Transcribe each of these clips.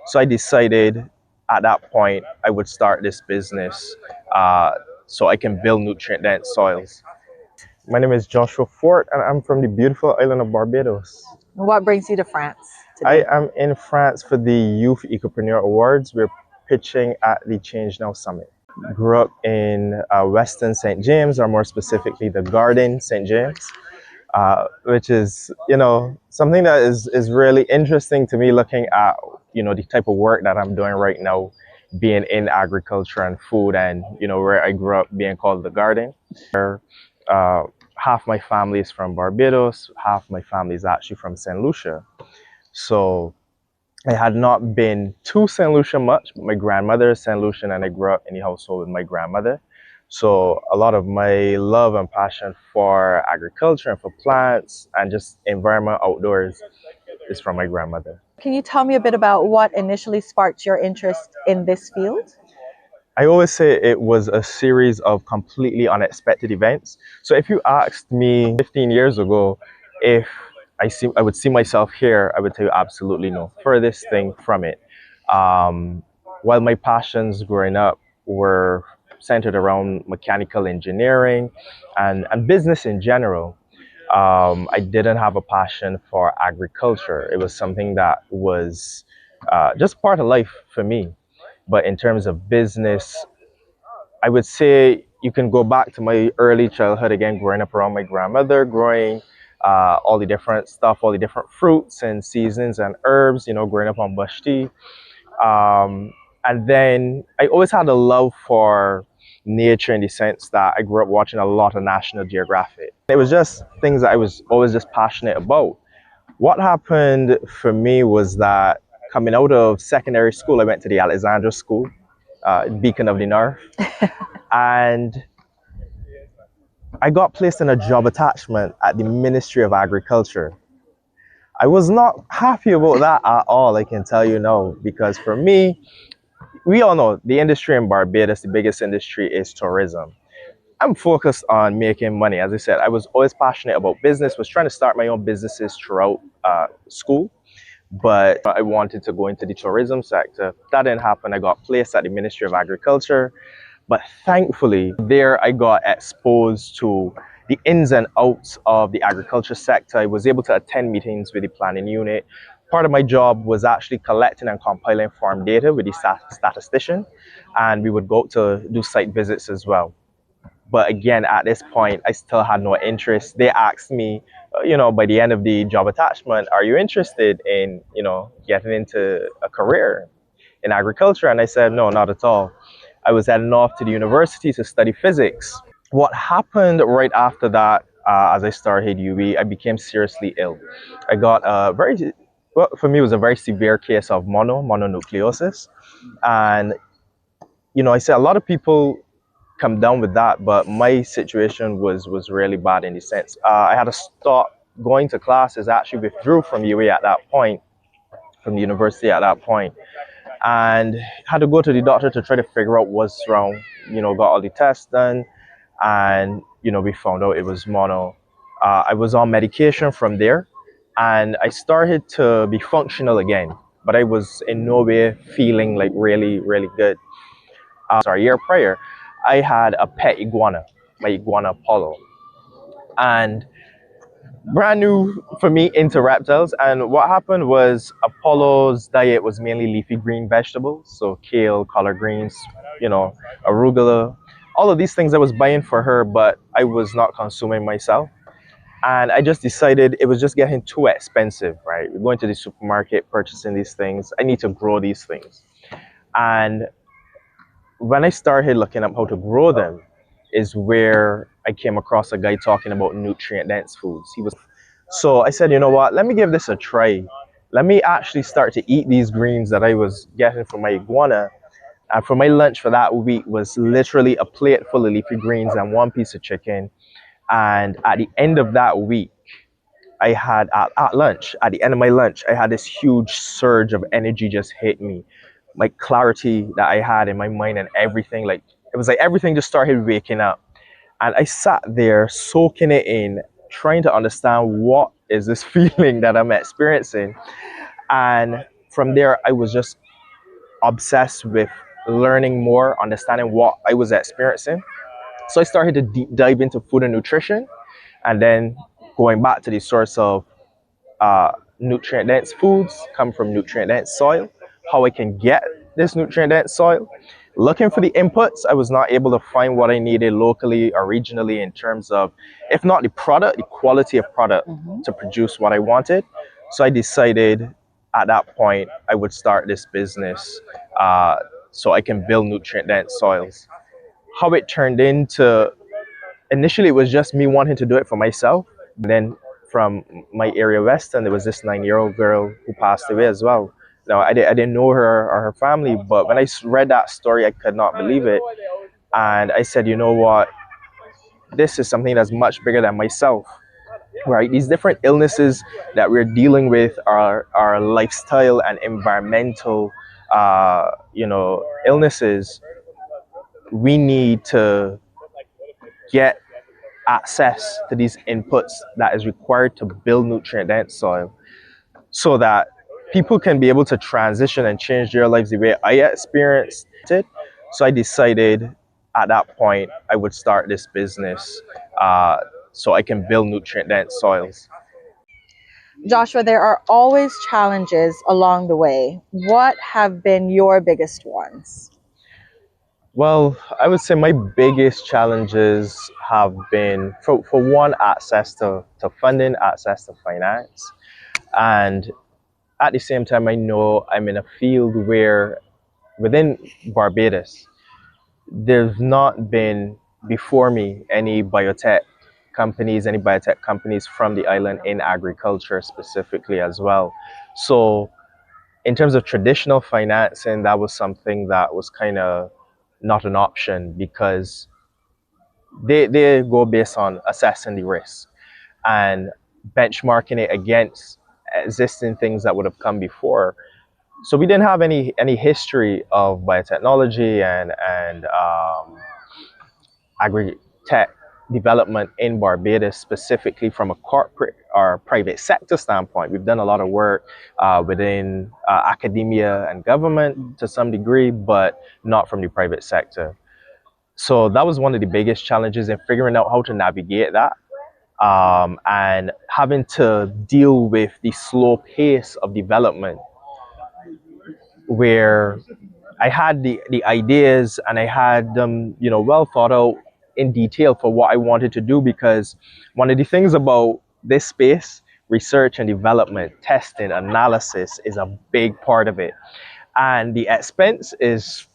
So I decided at that point I would start this business so I can build nutrient-dense soils. My name is Joshua Forte, and I'm from the beautiful island of Barbados. What brings you to France I today? am in France for the Youth Ecopreneur Awards. We're pitching at the Change Now Summit. Grew up in Western St. James, or more specifically the Garden St. James, which is, something that is really interesting to me, looking at, the type of work that I'm doing right now, being in agriculture and food, and, where I grew up being called the Garden. Where, half my family is from Barbados, half my family is actually from St. Lucia. So I had not been to St. Lucia much, but my grandmother is St. Lucian, and I grew up in the household with my grandmother. So a lot of my love and passion for agriculture and for plants and just environment outdoors is from my grandmother. Can you tell me a bit about what initially sparked your interest in this field? I always say it was a series of completely unexpected events. So if you asked me 15 years ago if I would see myself here, I would tell you absolutely no. Furthest thing from it. While my passions growing up were centered around mechanical engineering and business in general, I didn't have a passion for agriculture. It was something that was just part of life for me. But in terms of business, I would say you can go back to my early childhood again, growing up around my grandmother, growing all the different stuff, all the different fruits and seasonings and herbs, growing up on bush tea. And then I always had a love for nature, in the sense that I grew up watching a lot of National Geographic. It was just things that I was always just passionate about. What happened for me was that coming out of secondary school, I went to the Alexandra School, Beacon of the North, and I got placed in a job attachment at the Ministry of Agriculture. I was not happy about that at all, I can tell you now, because for me, we all know the industry in Barbados, the biggest industry is tourism. I'm focused on making money. As I said, I was always passionate about business, was trying to start my own businesses throughout school, but I wanted to go into the tourism sector. That didn't happen. I got placed at the Ministry of Agriculture, but thankfully there I got exposed to the ins and outs of the agriculture sector. I was able to attend meetings with the planning unit. Part of my job was actually collecting and compiling farm data with the statistician, and we would go to do site visits as well. But again, at this point, I still had no interest. They asked me, by the end of the job attachment, are you interested in, getting into a career in agriculture? And I said, no, not at all. I was heading off to the university to study physics. What happened right after that, as I started UB, I became seriously ill. I got for me, it was a very severe case of mononucleosis. And, I say a lot of people come down with that, but my situation was really bad, in the sense I had to stop going to classes. I actually withdrew from UA at that point, from the university at that point, and had to go to the doctor to try to figure out what's wrong. Got all the tests done, and we found out it was mono. I was on medication from there, and I started to be functional again, but I was in no way feeling like really good. A year prior, I had a pet iguana, my iguana Apollo, and brand new for me into reptiles. And what happened was Apollo's diet was mainly leafy green vegetables, so kale, collard greens, arugula, all of these things I was buying for her, but I was not consuming myself. And I just decided it was just getting too expensive, right? We're going to the supermarket, purchasing these things. I need to grow these things. And when I started looking up how to grow them is where I came across a guy talking about nutrient-dense foods. So I said, you know what, let me give this a try. Let me actually start to eat these greens that I was getting from my iguana. And for my lunch for that week was literally a plate full of leafy greens and one piece of chicken. And at the end of that week, I had at the end of my lunch, I had this huge surge of energy just hit me. My clarity that I had in my mind and everything, it was like everything just started waking up. And I sat there soaking it in, trying to understand what is this feeling that I'm experiencing. And from there, I was just obsessed with learning more, understanding what I was experiencing. So I started to deep dive into food and nutrition, and then going back to the source of nutrient dense foods come from nutrient dense soil, how I can get this nutrient dense soil. Looking for the inputs, I was not able to find what I needed locally or regionally in terms of, if not the product, the quality of product to produce what I wanted. So I decided at that point I would start this business so I can build nutrient dense soils. How it turned into, initially it was just me wanting to do it for myself. Then from my area Western, there was this 9-year-old girl who passed away as well. Now I didn't know her or her family, but when I read that story, I could not believe it. And I said, you know what? This is something that's much bigger than myself, right? These different illnesses that we're dealing with are lifestyle and environmental, illnesses. We need to get access to these inputs that is required to build nutrient dense soil so that people can be able to transition and change their lives the way I experienced it. So I decided at that point I would start this business so I can build nutrient dense soils. Joshua, there are always challenges along the way. What have been your biggest ones? Well, I would say my biggest challenges have been, for one, access to funding, access to finance. And at the same time, I know I'm in a field where within Barbados, there's not been before me any biotech companies from the island in agriculture specifically as well. So in terms of traditional financing, that was something that was kind of not an option because they go based on assessing the risk and benchmarking it against existing things that would have come before. So we didn't have any history of biotechnology and agri-tech development in Barbados, specifically from a corporate or private sector standpoint. We've done a lot of work within academia and government to some degree, but not from the private sector. So that was one of the biggest challenges in figuring out how to navigate that, and having to deal with the slow pace of development where I had the ideas and I had them, well thought out in detail for what I wanted to do, because one of the things about this space, research and development, testing, analysis is a big part of it. And the expense is,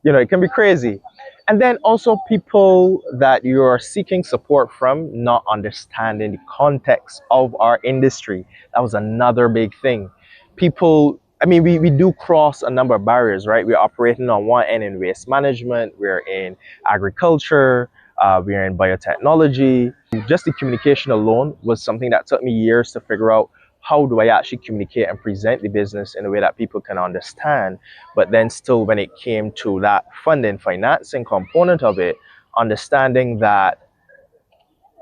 it can be crazy. And then also people that you're seeking support from not understanding the context of our industry. That was another big thing. People, I mean, we do cross a number of barriers, right? We're operating on one end in waste management, we're in agriculture, we're in biotechnology. Just the communication alone was something that took me years to figure out. How do I actually communicate and present the business in a way that people can understand? But then still, when it came to that funding, financing component of it, understanding that,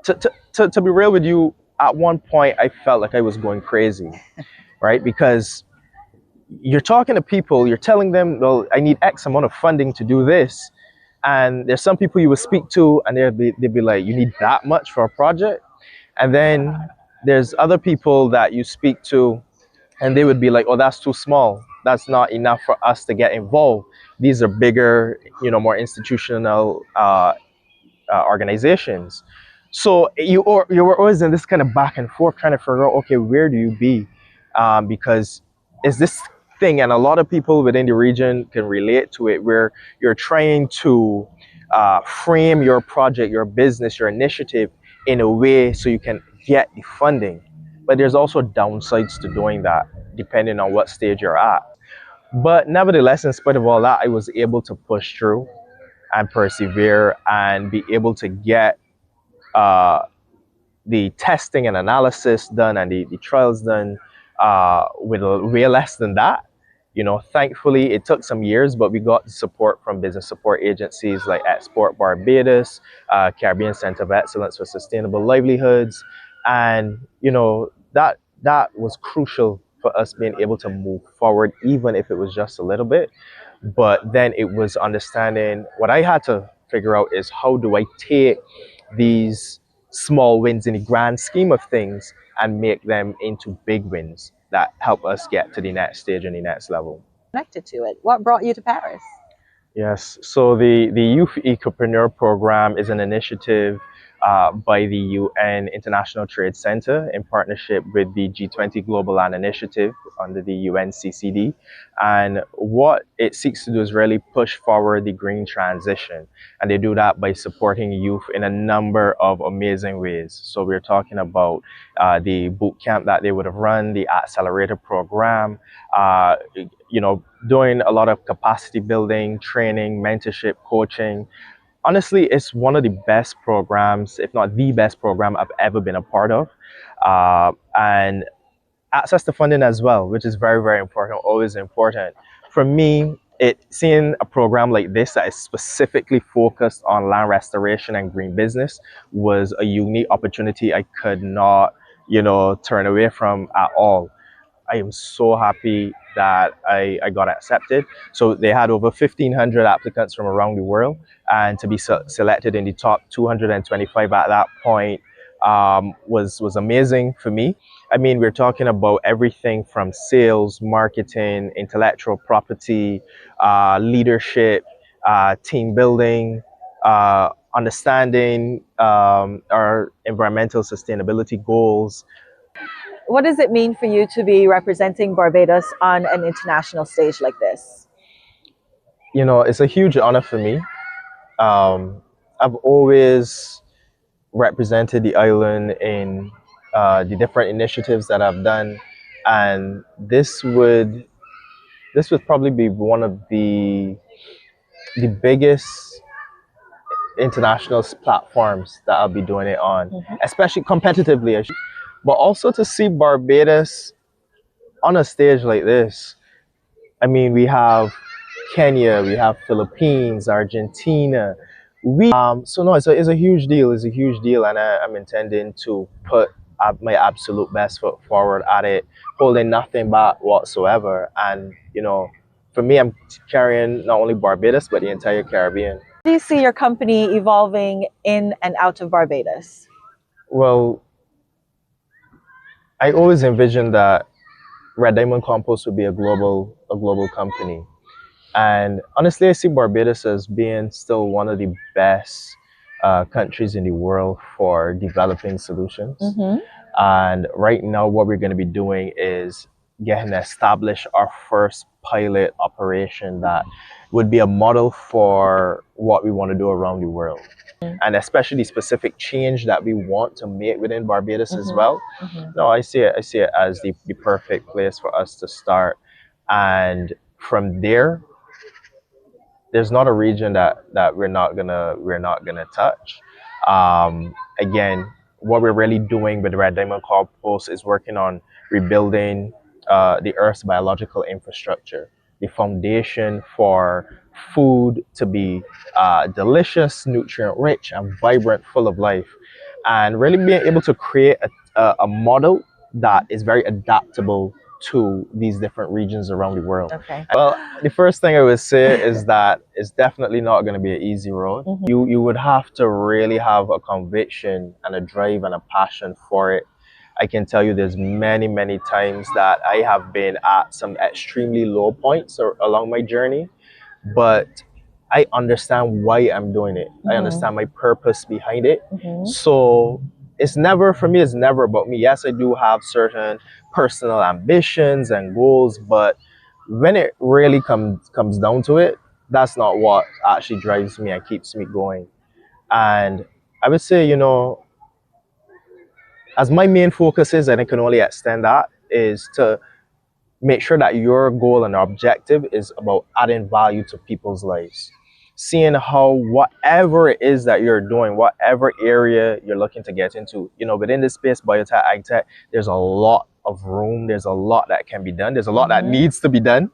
to be real with you, at one point I felt like I was going crazy, right? Because you're talking to people, you're telling them, well, I need X amount of funding to do this. And there's some people you will speak to and they'd be like, you need that much for a project? And then there's other people that you speak to and they would be like, oh, that's too small. That's not enough for us to get involved. These are bigger, more institutional organizations. So you were always in this kind of back and forth trying to figure out, okay, where do you be? Because is this thing, and a lot of people within the region can relate to it, where you're trying to frame your project, your business, your initiative in a way so you can get the funding. But there's also downsides to doing that, depending on what stage you're at. But nevertheless, in spite of all that, I was able to push through and persevere and be able to get uh, the testing and analysis done and the trials done with way less than that. Thankfully, it took some years, but we got support from business support agencies like Export Barbados, Caribbean Center of Excellence for Sustainable Livelihoods, and that was crucial for us being able to move forward, even if it was just a little bit. But then it was understanding what I had to figure out is how do I take these small wins in the grand scheme of things and make them into big wins that help us get to the next stage and the next level. Connected to it. What brought you to Paris? Yes, so the Youth Ecopreneur program is an initiative by the UN International Trade Center in partnership with the G20 Global Land Initiative under the UNCCD. And what it seeks to do is really push forward the green transition. And they do that by supporting youth in a number of amazing ways. So we're talking about the boot camp that they would have run, the accelerator program, doing a lot of capacity building, training, mentorship, coaching. Honestly, it's one of the best programs, if not the best program I've ever been a part of. And access to funding as well, which is very, very important, always important. For me, seeing a program like this that is specifically focused on land restoration and green business was a unique opportunity I could not, turn away from at all. I am so happy that I got accepted. So they had over 1,500 applicants from around the world, and to be selected in the top 225 at that point was amazing for me. I mean, we're talking about everything from sales, marketing, intellectual property, leadership, team building, understanding our environmental sustainability goals. What does it mean for you to be representing Barbados on an international stage like this? It's a huge honor for me. I've always represented the island in the different initiatives that I've done, and this would probably be one of the biggest international platforms that I'll be doing it on, especially competitively. But also to see Barbados on a stage like this. I mean, we have Kenya, we have Philippines, Argentina. So no, it's a huge deal. It's a huge deal, and I'm intending to put my absolute best foot forward at it, holding nothing back whatsoever. And for me, I'm carrying not only Barbados but the entire Caribbean. Do you see your company evolving in and out of Barbados? Well, I always envisioned that Red Diamond Compost would be a global company. And honestly, I see Barbados as being still one of the best countries in the world for developing solutions. And right now, what we're going to be doing is getting to establish our first pilot operation that would be a model for what we want to do around the world. And especially the specific change that we want to make within Barbados as well. No, I see it as the perfect place for us to start. And from there, there's not a region that we're not gonna touch. Again, what we're really doing with Red Diamond Compost is working on rebuilding the Earth's biological infrastructure, the foundation for food to be delicious, nutrient rich, and vibrant, full of life, and really being able to create a model that is very adaptable to these different regions around the world. Okay. Well, the first thing I would say is that it's definitely not going to be an easy road. You would have to really have a conviction and a drive and a passion for it. I can tell you there's many times that I have been at some extremely low points along my journey, but I understand why I'm doing it. I understand my purpose behind it. So it's never about me. Yes, I do have certain personal ambitions and goals, but when it really comes down to it, that's not what actually drives me and keeps me going. And I would say, as my main focus is, and I can only extend that, is to make sure that your goal and objective is about adding value to people's lives. Seeing how whatever it is that you're doing, whatever area you're looking to get into, within this space, biotech, ag tech, there's a lot of room. There's a lot that can be done. There's a lot that needs to be done.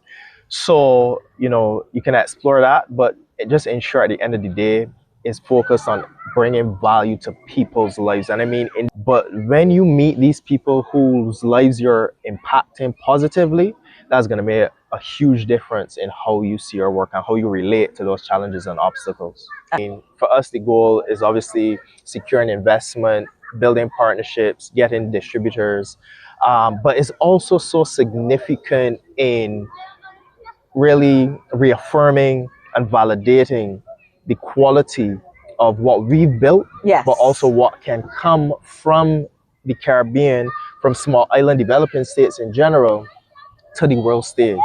So, you can explore that, but just ensure at the end of the day, is focused on bringing value to people's lives. And I mean, but when you meet these people whose lives you're impacting positively, that's going to make a huge difference in how you see your work and how you relate to those challenges and obstacles. I mean, for us, the goal is obviously securing investment, building partnerships, getting distributors. But it's also so significant in really reaffirming and validating the quality of what we've built, Yes. but also what can come from the Caribbean, from small island developing states in general, to the world stage.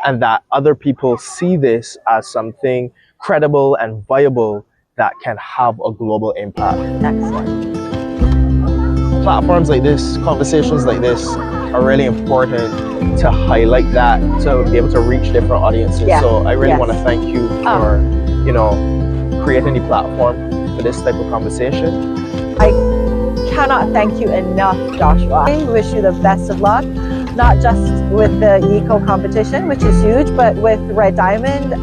And that other people see this as something credible and viable that can have a global impact. Excellent. Platforms like this, conversations like this are really important to highlight that, to be able to reach different audiences. Yeah. So I really want to thank you for, you know, creating the platform for this type of conversation. I cannot thank you enough, Joshua. I wish you the best of luck, not just with the YECO competition, which is huge, but with Red Diamond